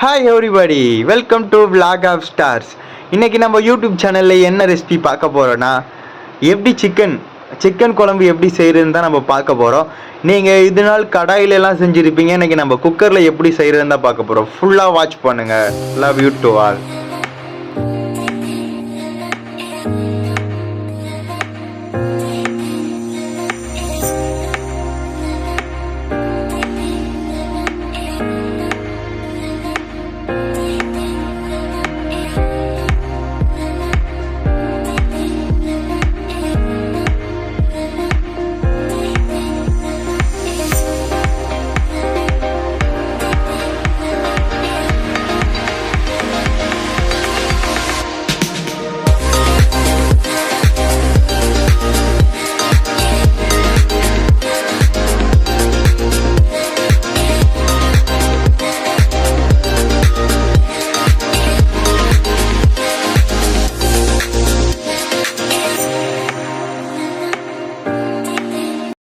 Hi everybody, welcome to vlog of stars. இன்றைக்கி நம்ம YouTube சேனலில் என்ன ரெசிபி பார்க்க போகிறோன்னா, எப்படி சிக்கன் குழம்பு எப்படி செய்கிறதுன்னு தான் நம்ம பார்க்க போகிறோம். நீங்கள் இது நாள் கடாயிலெல்லாம் செஞ்சுருப்பீங்க, இன்றைக்கி நம்ம குக்கரில் எப்படி செய்கிறதுன்னு தான் பார்க்க போகிறோம். ஃபுல்லாக வாட்ச் பண்ணுங்கள். Love you to all.